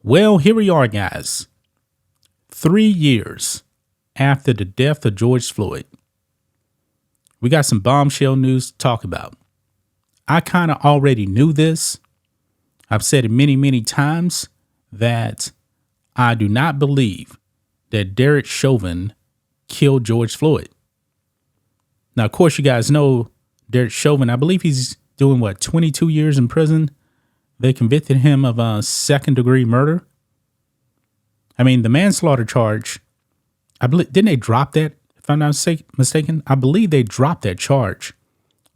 Well, here we are, guys. 3 years after the death of George Floyd. We got some bombshell news to talk about. I kind of already knew this. I've said it many, many times that I do not believe that Derek Chauvin killed George Floyd. Now, of course, you guys know Derek Chauvin. I believe he's doing 22 years in prison. They convicted him of second-degree murder. I mean, the manslaughter charge, I believe, didn't they drop that? If I'm not mistaken, I believe they dropped that charge.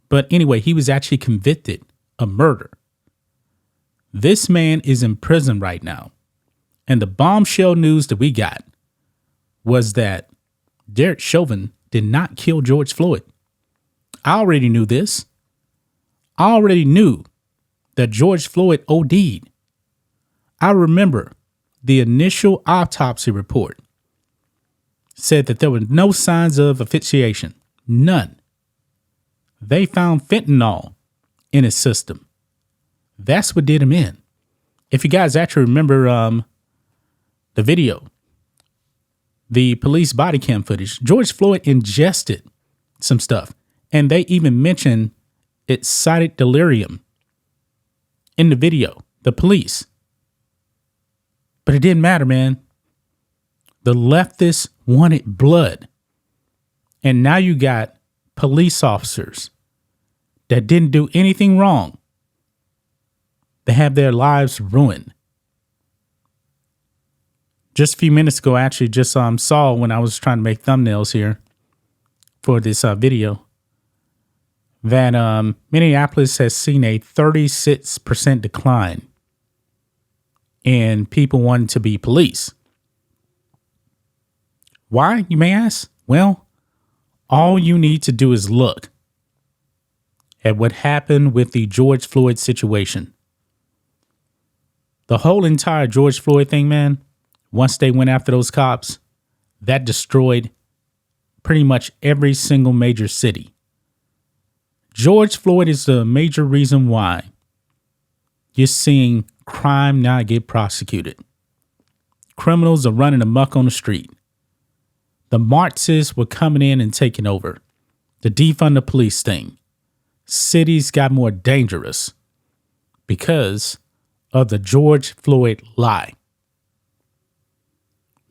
But anyway, he was actually convicted of murder. This man is in prison right now. And the bombshell news that we got was that Derek Chauvin did not kill George Floyd. I already knew this. I already knew that George Floyd OD'd. I remember the initial autopsy report said that there were no signs of asphyxiation. None. They found fentanyl in his system. That's what did him in. If you guys actually remember the video, the police body cam footage, George Floyd ingested some stuff. And they even mentioned excited delirium in the video, the police. But it didn't matter, man. The leftists wanted blood. And now you got police officers that didn't do anything wrong. They have their lives ruined. Just a few minutes ago, I actually just saw when I was trying to make thumbnails here for this video that Minneapolis has seen a 36% decline in people wanting to be police. Why, you may ask? Well, all you need to do is look at what happened with the George Floyd situation. The whole entire George Floyd thing, man, once they went after those cops, that destroyed pretty much every single major city. George Floyd is the major reason why you're seeing crime not get prosecuted. Criminals are running amok on the street. The Marxists were coming in and taking over. The defund the police thing. Cities got more dangerous because of the George Floyd lie.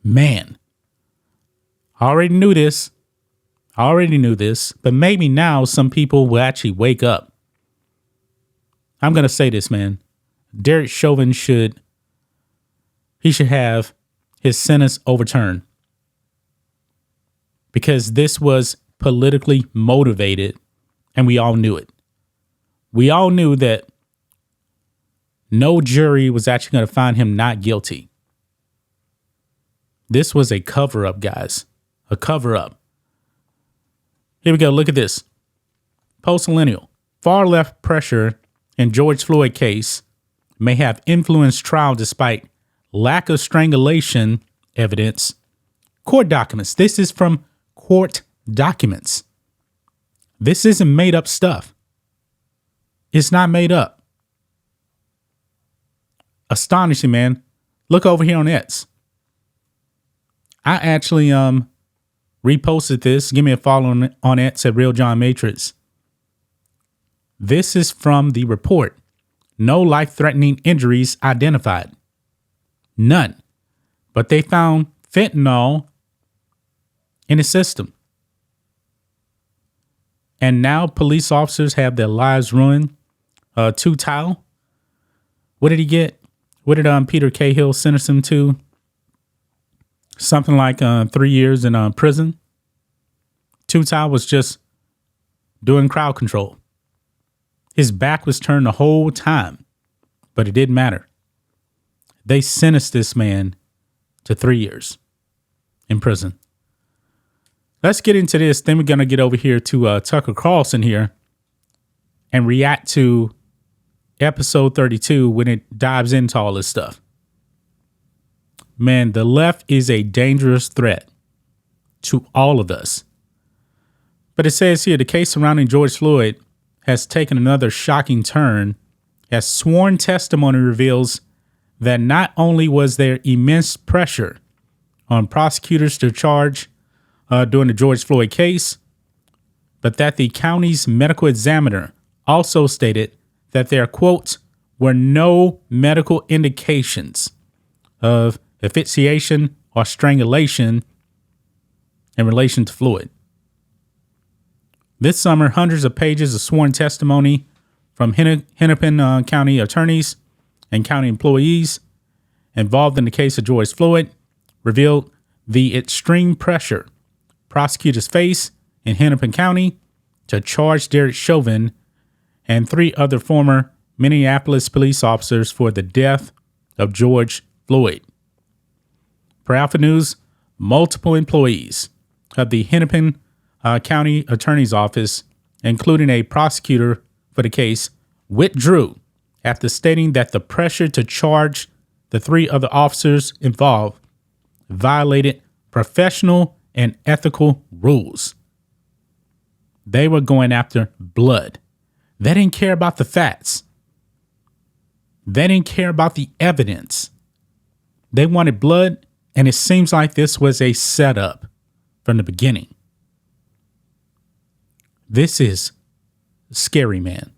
Man, I already knew this. But maybe now some people will actually wake up. I'm going to say this, man. Derek Chauvin should have his sentence overturned because this was politically motivated and we all knew it. We all knew that no jury was actually going to find him not guilty. This was a cover-up, guys. A cover-up. Here we go. Look at this. Post-millennial. Far left pressure in George Floyd case may have influenced trial despite lack of strangulation evidence. Court documents. This is from court documents. This isn't made up stuff. It's not made up. Astonishing, man. Look over here on X. I actually reposted this. Give me a follow on X at Real John Matrix. This is from the report. No life-threatening injuries identified. None. But they found fentanyl in his system. And now police officers have their lives ruined. Tutal. What did he get? What did Peter Cahill sentence him to? Something like 3 years in prison. Tutal was just doing crowd control. His back was turned the whole time, but it didn't matter. They sentenced this man to 3 years in prison. Let's get into this. Then we're going to get over here to Tucker Carlson here and react to episode 32 when it dives into all this stuff. Man, the left is a dangerous threat to all of us. But it says here, the case surrounding George Floyd has taken another shocking turn as sworn testimony reveals that not only was there immense pressure on prosecutors to charge during the George Floyd case, but that the county's medical examiner also stated that there, quote, were no medical indications of asphyxiation or strangulation in relation to Floyd. This summer, hundreds of pages of sworn testimony from Hennepin County attorneys and county employees involved in the case of George Floyd revealed the extreme pressure prosecutors face in Hennepin County to charge Derek Chauvin and 3 other former Minneapolis police officers for the death of George Floyd. Per Alpha News, multiple employees of the Hennepin County Attorney's Office, including a prosecutor for the case, withdrew after stating that the pressure to charge the 3 other officers involved violated professional and ethical rules. They were going after blood. They didn't care about the facts. They didn't care about the evidence. They wanted blood, and it seems like this was a setup from the beginning. This is scary, man.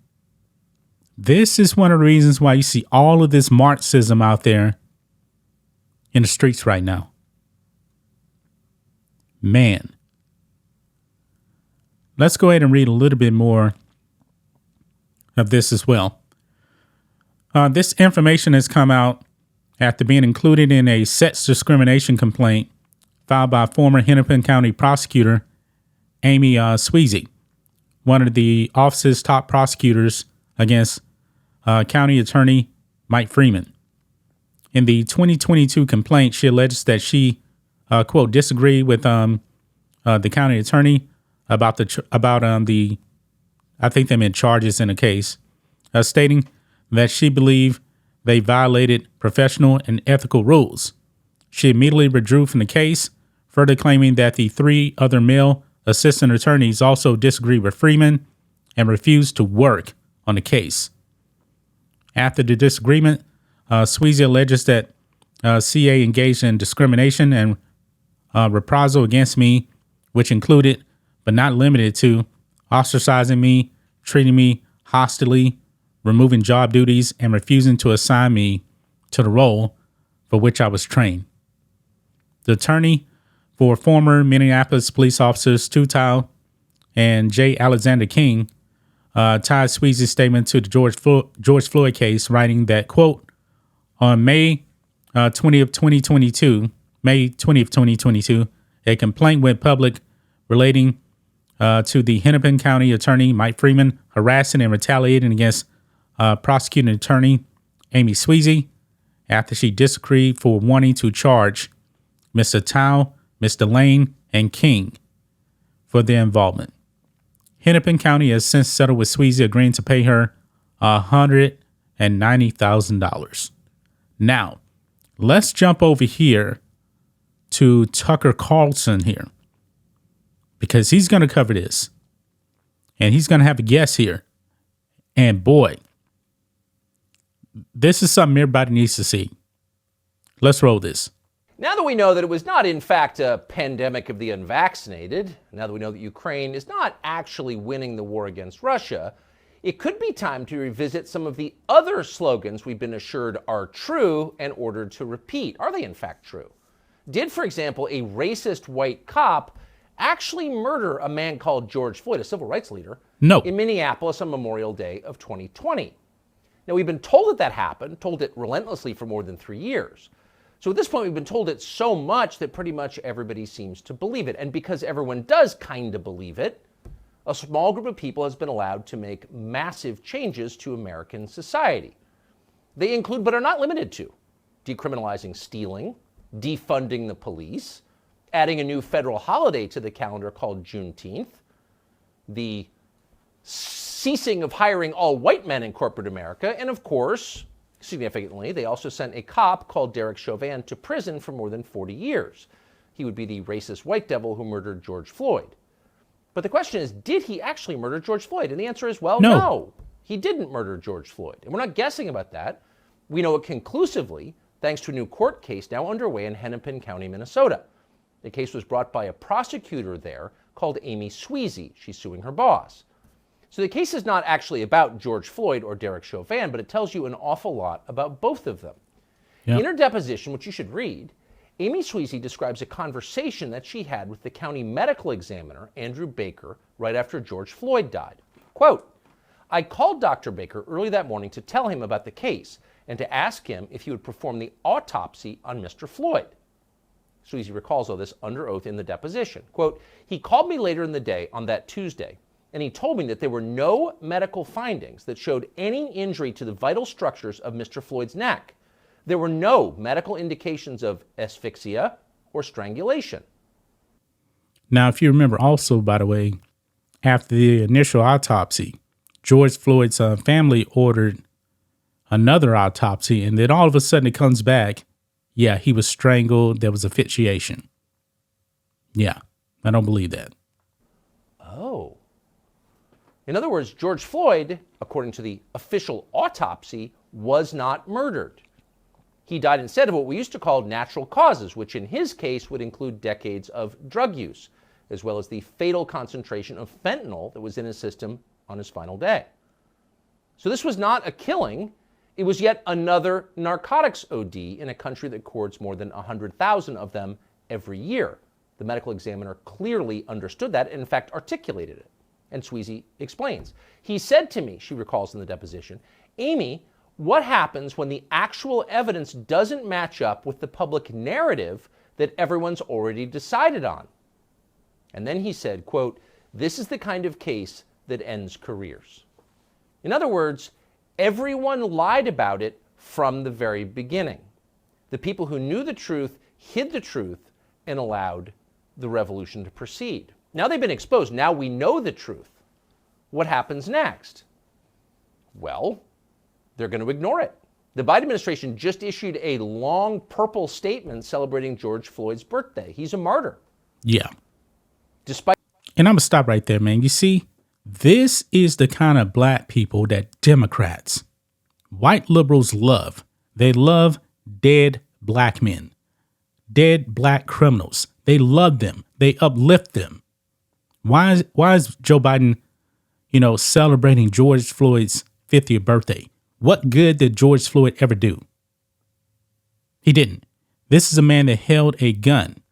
This is one of the reasons why you see all of this Marxism out there in the streets right now. Man. Let's go ahead and read a little bit more of this as well. This information has come out after being included in a sex discrimination complaint filed by former Hennepin County prosecutor Amy Sweezy, one of the office's top prosecutors against County Attorney Mike Freeman. In the 2022 complaint, she alleges that she, quote, disagreed with the county attorney about the I think they meant charges in the case, stating that she believed they violated professional and ethical rules. She immediately withdrew from the case, further claiming that the 3 other male assistant attorneys also disagreed with Freeman and refused to work on the case. After the disagreement, Sweezy alleges that CA engaged in discrimination and reprisal against me, which included, but not limited to, ostracizing me, treating me hostilely, removing job duties, and refusing to assign me to the role for which I was trained. The attorney for former Minneapolis police officers Stu Tile and J. Alexander King tied Sweezy's statement to the George Floyd case, writing that, quote, on May 20th, 2022, a complaint went public relating to the Hennepin County attorney Mike Freeman harassing and retaliating against prosecuting attorney Amy Sweezy after she disagreed for wanting to charge Mr. Tao, Mr. Lane, and King for their involvement. Hennepin County has since settled with Sweezy, agreeing to pay her $190,000. Now, let's jump over here to Tucker Carlson here, because he's going to cover this. And he's going to have a guest here. And boy, this is something everybody needs to see. Let's roll this. Now that we know that it was not, in fact, a pandemic of the unvaccinated, now that we know that Ukraine is not actually winning the war against Russia, it could be time to revisit some of the other slogans we've been assured are true and ordered to repeat. Are they, in fact, true? Did, for example, a racist white cop actually murder a man called George Floyd, a civil rights leader, No. in Minneapolis on Memorial Day of 2020? Now, we've been told that happened, told it relentlessly for more than 3 years. So at this point, we've been told it so much that pretty much everybody seems to believe it. And because everyone does kind of believe it, a small group of people has been allowed to make massive changes to American society. They include, but are not limited to, decriminalizing stealing, defunding the police, adding a new federal holiday to the calendar called Juneteenth, the ceasing of hiring all white men in corporate America, and of course, significantly, they also sent a cop called Derek Chauvin to prison for more than 40 years. He would be the racist white devil who murdered George Floyd. But the question is, did he actually murder George Floyd? And the answer is, well, no. He didn't murder George Floyd. And we're not guessing about that. We know it conclusively thanks to a new court case now underway in Hennepin County, Minnesota. The case was brought by a prosecutor there called Amy Sweezy. She's suing her boss. So the case is not actually about George Floyd or Derek Chauvin, but it tells you an awful lot about both of them. Yep. In her deposition, which you should read, Amy Sweezy describes a conversation that she had with the county medical examiner, Andrew Baker, right after George Floyd died. Quote, "I called Dr. Baker early that morning to tell him about the case and to ask him if he would perform the autopsy on Mr. Floyd." Sweezy recalls all this under oath in the deposition. Quote, "He called me later in the day on that Tuesday, and he told me that there were no medical findings that showed any injury to the vital structures of Mr. Floyd's neck. There were no medical indications of asphyxia or strangulation." Now, if you remember also, by the way, after the initial autopsy, George Floyd's family ordered another autopsy, and then all of a sudden it comes back, yeah, he was strangled, there was asphyxiation. Yeah, I don't believe that. Oh. In other words, George Floyd, according to the official autopsy, was not murdered. He died instead of what we used to call natural causes, which in his case would include decades of drug use, as well as the fatal concentration of fentanyl that was in his system on his final day. So this was not a killing. It was yet another narcotics OD in a country that records more than 100,000 of them every year. The medical examiner clearly understood that and in fact articulated it. And Sweezy explains. "He said to me," she recalls in the deposition, "Amy, what happens when the actual evidence doesn't match up with the public narrative that everyone's already decided on?" And then he said, quote, "This is the kind of case that ends careers." In other words, everyone lied about it from the very beginning. The people who knew the truth hid the truth and allowed the revolution to proceed. Now they've been exposed. Now we know the truth. What happens next? Well, they're going to ignore it. The Biden administration just issued a long purple statement celebrating George Floyd's birthday. He's a martyr. Yeah. Despite And I'm going to stop right there, man. You see, this is the kind of black people that Democrats, white liberals love. They love dead black men, dead black criminals. They love them. They uplift them. Why is Joe Biden, celebrating George Floyd's 50th birthday? What good did George Floyd ever do? He didn't. This is a man that held a gun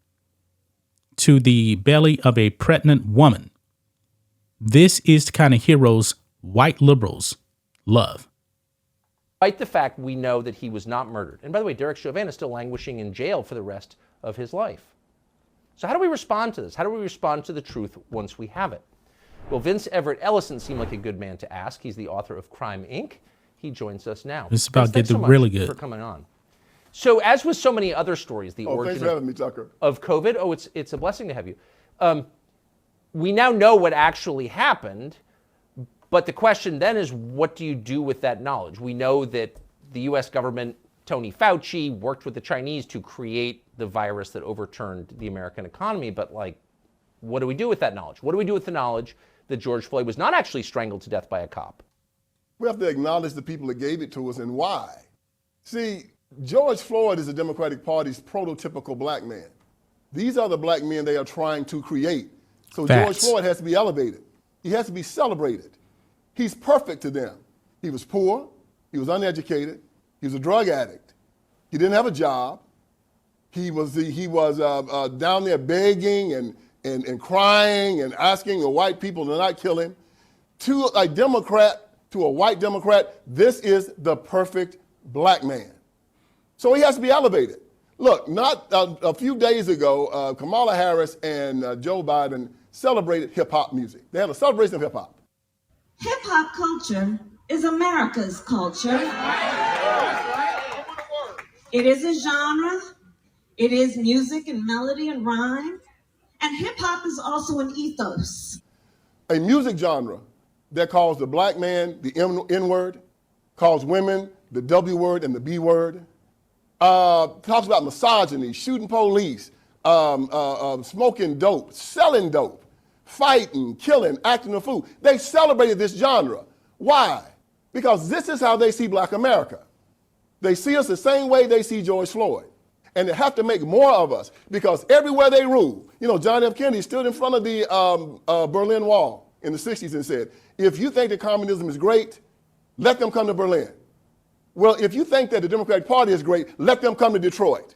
to the belly of a pregnant woman. This is the kind of heroes white liberals love. despite the fact we know that he was not murdered. And by the way, Derek Chauvin is still languishing in jail for the rest of his life. So how do we respond to this? How do we respond to the truth once we have it? Well, Vince Everett Ellison seemed like a good man to ask. He's the author of Crime, Inc. He joins us now. It's about Vince, getting really good. for coming on. So as with so many other stories, the origin thanks for having me, Tucker. of COVID, it's a blessing to have you. We now know what actually happened, but the question then is, what do you do with that knowledge? We know that the U.S. government, Tony Fauci, worked with the Chinese to create the virus that overturned the American economy, but what do we do with that knowledge? What do we do with the knowledge that George Floyd was not actually strangled to death by a cop? We have to acknowledge the people that gave it to us and why. See, George Floyd is the Democratic Party's prototypical black man. These are the black men they are trying to create. So Facts. George Floyd has to be elevated. He has to be celebrated. He's perfect to them. He was poor. He was uneducated. He was a drug addict. He didn't have a job. He was down there begging and crying and asking the white people to not kill him. To a Democrat, to a white Democrat, this is the perfect black man. So he has to be elevated. Look, not a few days ago, Kamala Harris and Joe Biden celebrated hip-hop music. They had a celebration of hip-hop. Hip-hop culture is America's culture. It is a genre. It is music and melody and rhyme. And hip-hop is also an ethos. A music genre that calls the black man the N-word, calls women the W word and the B word, talks about misogyny, shooting police, smoking dope, selling dope, fighting, killing, acting a fool. They celebrated this genre. Why? Because this is how they see black America. They see us the same way they see George Floyd. And they have to make more of us because everywhere they rule, John F. Kennedy stood in front of the Berlin Wall in the 60s and said, if you think that communism is great, let them come to Berlin. Well, if you think that the Democratic Party is great, let them come to Detroit.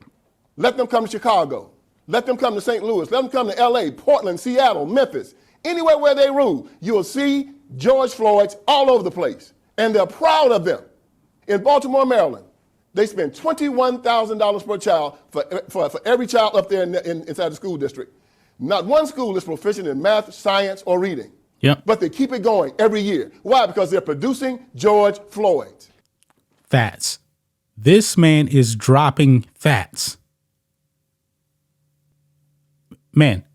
Let them come to Chicago. Let them come to St. Louis. Let them come to LA, Portland, Seattle, Memphis. Anywhere where they rule, you will see George Floyd's all over the place. And they're proud of them. In Baltimore, Maryland, they spend $21,000 per child for every child up there inside the school district. Not one school is proficient in math, science, or reading. Yep. But they keep it going every year. Why? Because they're producing George Floyd. Facts. This man is dropping facts. Man,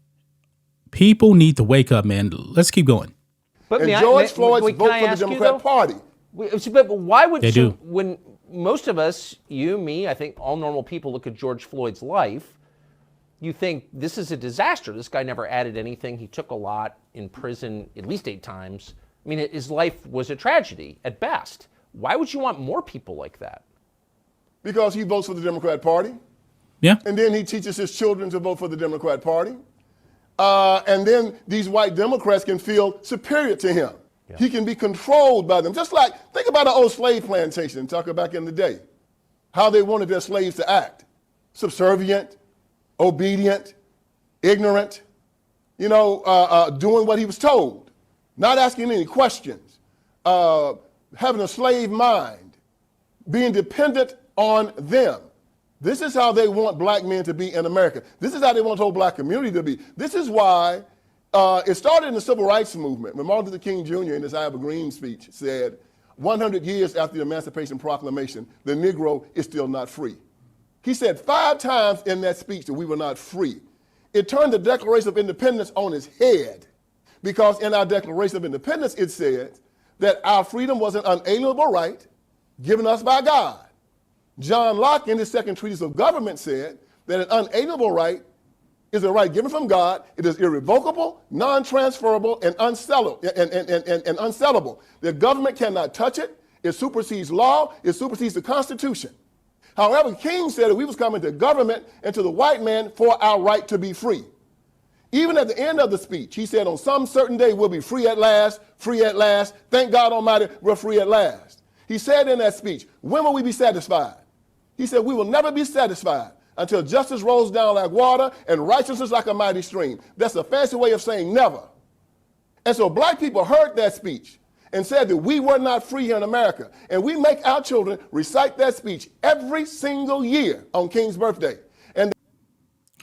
people need to wake up, man. Let's keep going. But George Floyd's vote for the Democrat Party. But why would they do? When most of us, you, me, I think all normal people look at George Floyd's life, you think this is a disaster. This guy never added anything. He took a lot in prison at least 8 times. I mean, his life was a tragedy at best. Why would you want more people like that? Because he votes for the Democrat Party. Yeah. And then he teaches his children to vote for the Democrat Party. And then these white Democrats can feel superior to him. Yeah. He can be controlled by them. Just like, think about an old slave plantation, talking back in the day, how they wanted their slaves to act. Subservient, obedient, ignorant, doing what he was told, not asking any questions, having a slave mind, being dependent on them. This is how they want black men to be in America. This is how they want the whole black community to be. This is why it started in the civil rights movement. When Martin Luther King Jr. in his I Have a Dream speech said, 100 years after the Emancipation Proclamation, the Negro is still not free. He said 5 times in that speech that we were not free. It turned the Declaration of Independence on its head, because in our Declaration of Independence it said that our freedom was an unalienable right given us by God. John Locke, in his second treatise of government, said that an unalienable right is a right given from God. It is irrevocable, non-transferable, and unsellable. The government cannot touch it. It supersedes law. It supersedes the Constitution. However, King said that we was coming to government and to the white man for our right to be free. Even at the end of the speech, he said, on some certain day, we'll be free at last, free at last. Thank God Almighty, we're free at last. He said in that speech, when will we be satisfied? He said, we will never be satisfied until justice rolls down like water and righteousness like a mighty stream. That's a fancy way of saying never. And so black people heard that speech and said that we were not free here in America. And we make our children recite that speech every single year on King's birthday. And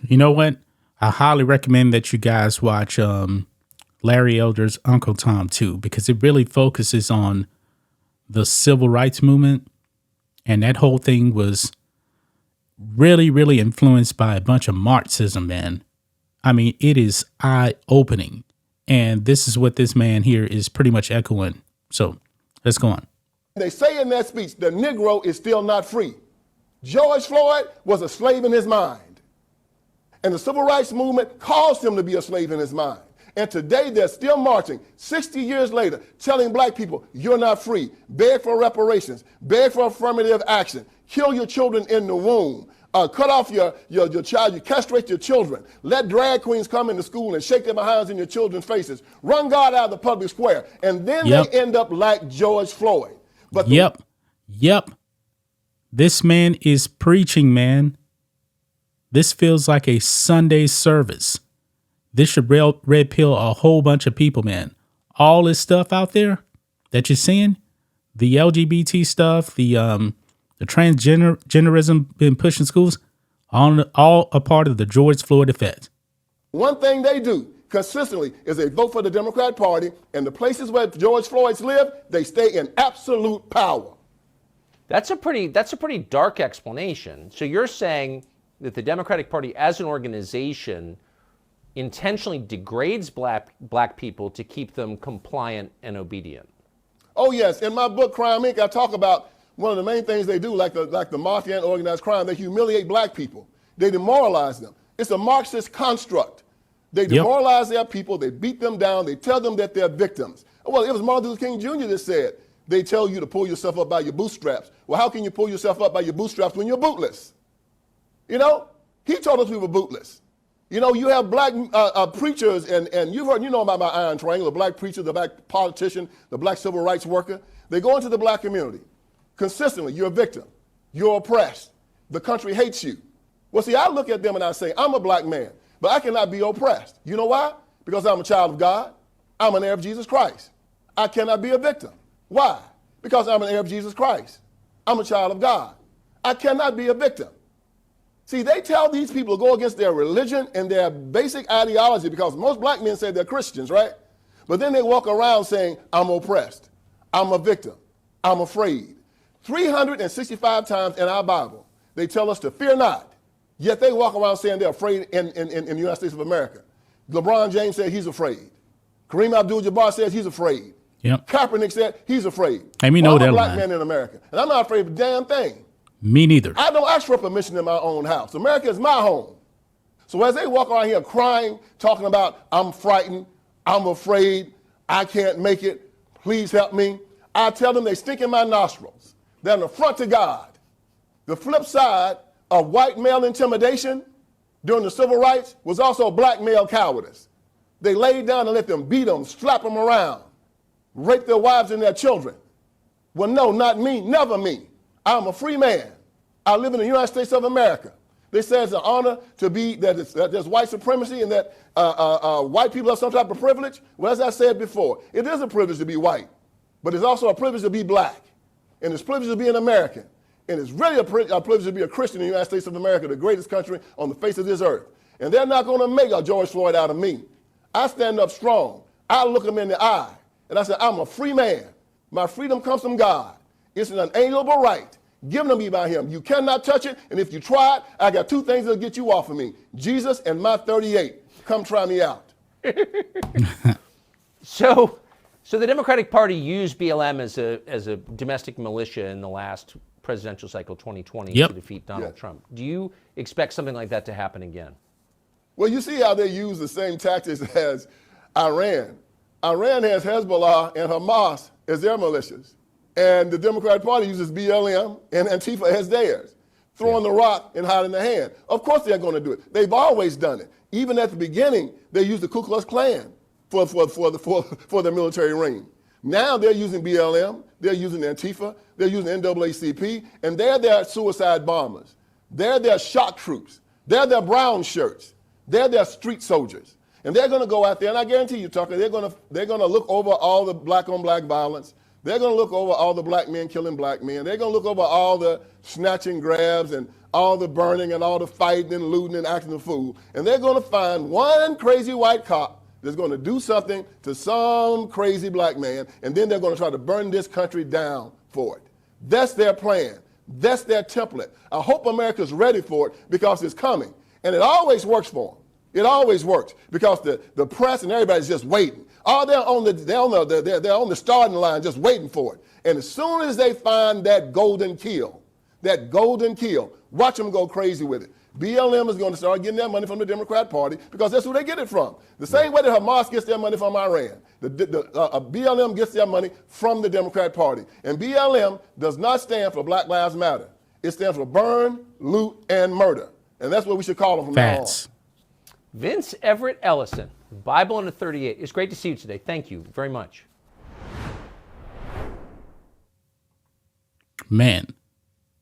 you know what? I highly recommend that you guys watch Larry Elder's Uncle Tom too, because it really focuses on the civil rights movement. And that whole thing was really, really influenced by a bunch of Marxism, man. I mean, it is eye-opening. And this is what this man here is pretty much echoing. So let's go on. They say in that speech, the Negro is still not free. George Floyd was a slave in his mind. And the civil rights movement caused him to be a slave in his mind. And today they're still marching, 60 years later, telling black people, you're not free. Beg for reparations. Beg for affirmative action. Kill your children in the womb. Cut off your child. You castrate your children. Let drag queens come into school and shake their behinds in your children's faces. Run God out of the public square. And then they end up like George Floyd. But Yep. This man is preaching, man. This feels like a Sunday service. This should red pill a whole bunch of people, man. All this stuff out there that you're seeing, the LGBT stuff, the transgenderism been pushed in schools, all a part of the George Floyd effect. One thing they do consistently is they vote for the Democrat Party, and the places where George Floyd's live, they stay in absolute power. That's a pretty dark explanation. So you're saying that the Democratic Party as an organization intentionally degrades black people to keep them compliant and obedient. Oh yes, in my book Crime Inc. I talk about one of the main things they do, like the mafia and organized crime. They humiliate black people. They demoralize them. It's a Marxist construct. They demoralize their people. They beat them down. They tell them that they're victims. Well, it was Martin Luther King Jr. that said They tell you to pull yourself up by your bootstraps. Well, how can you pull yourself up by your bootstraps when you're bootless? You know, he told us we were bootless. You know, you have black preachers, and you've heard, you know about my iron triangle, the black preacher, the black politician, the black civil rights worker. They go into the black community. Consistently, you're a victim. You're oppressed. The country hates you. Well, see, I look at them and I say, I'm a black man, but I cannot be oppressed. You know why? Because I'm a child of God. I'm an heir of Jesus Christ. I cannot be a victim. Why? Because I'm an heir of Jesus Christ. I'm a child of God. I cannot be a victim. See, they tell these people to go against their religion and their basic ideology because most black men say they're Christians, right? But then they walk around saying, I'm oppressed. I'm a victim. I'm afraid. 365 times in our Bible, they tell us to fear not. Yet they walk around saying they're afraid in the United States of America. LeBron James said he's afraid. Kareem Abdul-Jabbar says he's afraid. Yep. Kaepernick said he's afraid. And we know I'm that a black line. man in America, and I'm not afraid of a damn thing. Me neither. I don't ask for permission in my own house. America is my home. So as they walk around here crying, talking about, I'm frightened, I'm afraid, I can't make it, please help me, I tell them they stink in my nostrils. They're an affront to God. The flip side of white male intimidation during the civil rights was also black male cowardice. They laid down and let them beat them, slap them around, rape their wives and their children. Well, no, not me, never me. I'm a free man. I live in the United States of America. They say it's an honor to be, that there's white supremacy and that white people have some type of privilege. Well, as I said before, it is a privilege to be white, but it's also a privilege to be black. And it's a privilege to be an American. And it's really a privilege to be a Christian in the United States of America, the greatest country on the face of this earth. And they're not going to make a George Floyd out of me. I stand up strong. I look them in the eye. And I say, I'm a free man. My freedom comes from God. It's an unalienable right given to me by him. You cannot touch it. And if you try it, I got two things that'll get you off of me. Jesus and my 38. Come try me out. So the Democratic Party used BLM as a domestic militia in the last presidential cycle, 2020, Yep. to defeat Donald Trump. Do you expect something like that to happen again? Well, you see how they use the same tactics as Iran. Iran has Hezbollah and Hamas as their militias. And the Democratic Party uses BLM and Antifa as theirs, throwing the rock and hiding the hand. Of course they're going to do it. They've always done it. Even at the beginning, they used the Ku Klux Klan for the military reign. Now they're using BLM, they're using Antifa, they're using NAACP, and they're their suicide bombers. They're their shock troops. They're their brown shirts. They're their street soldiers. And they're going to go out there, and I guarantee you, Tucker, they're going to look over all the black-on-black violence. They're going to look over all the black men killing black men. They're going to look over all the snatching grabs and all the burning and all the fighting and looting and acting a fool. And they're going to find one crazy white cop that's going to do something to some crazy black man, and then they're going to try to burn this country down for it. That's their plan. That's their template. I hope America's ready for it because it's coming. And it always works for them. It always works because the press and everybody's just waiting. Oh, they're on the starting line just waiting for it. And as soon as they find that golden kill, watch them go crazy with it. BLM is going to start getting their money from the Democrat Party because that's who they get it from. The same way that Hamas gets their money from Iran. BLM gets their money from the Democrat Party. And BLM does not stand for Black Lives Matter. It stands for burn, loot, and murder. And that's what we should call them from now on. Vince Everett Ellison, Bible under 38. It's great to see you today. Thank you very much. Man,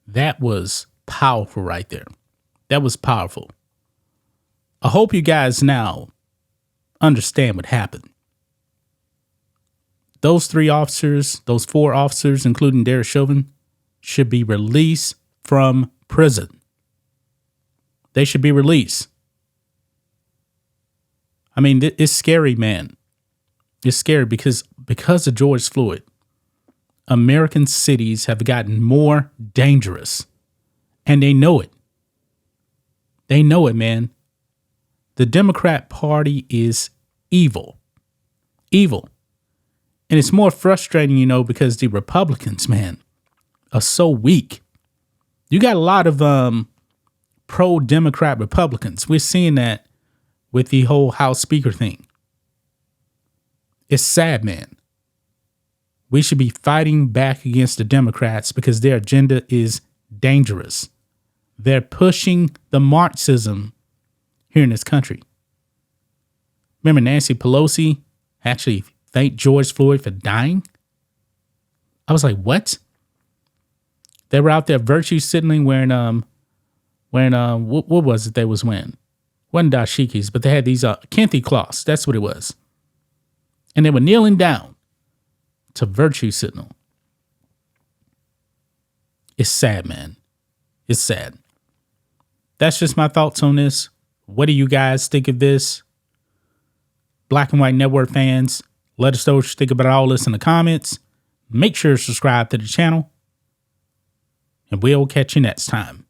that was powerful right there. That was powerful. I hope you guys now understand what happened. Those 3 officers, those 4 officers, including Derek Chauvin, should be released from prison. They should be released. I mean, it's scary, man. It's scary because of George Floyd, American cities have gotten more dangerous, and they know it. They know it, man. The Democrat Party is evil. Evil. And it's more frustrating, because the Republicans, man, are so weak. You got a lot of pro-Democrat Republicans. We're seeing that with the whole House Speaker thing. It's sad, man. We should be fighting back against the Democrats because their agenda is dangerous. They're pushing the Marxism here in this country. Remember Nancy Pelosi actually thanked George Floyd for dying? I was like, what? They were out there virtue signaling wearing what was it they was wearing? Wasn't dashikis, but they had these kente cloths. That's what it was. And they were kneeling down to virtue signal. It's sad, man. It's sad. That's just my thoughts on this. What do you guys think of this? Black and White Network fans, let us know what you think about all this in the comments. Make sure to subscribe to the channel. And we'll catch you next time.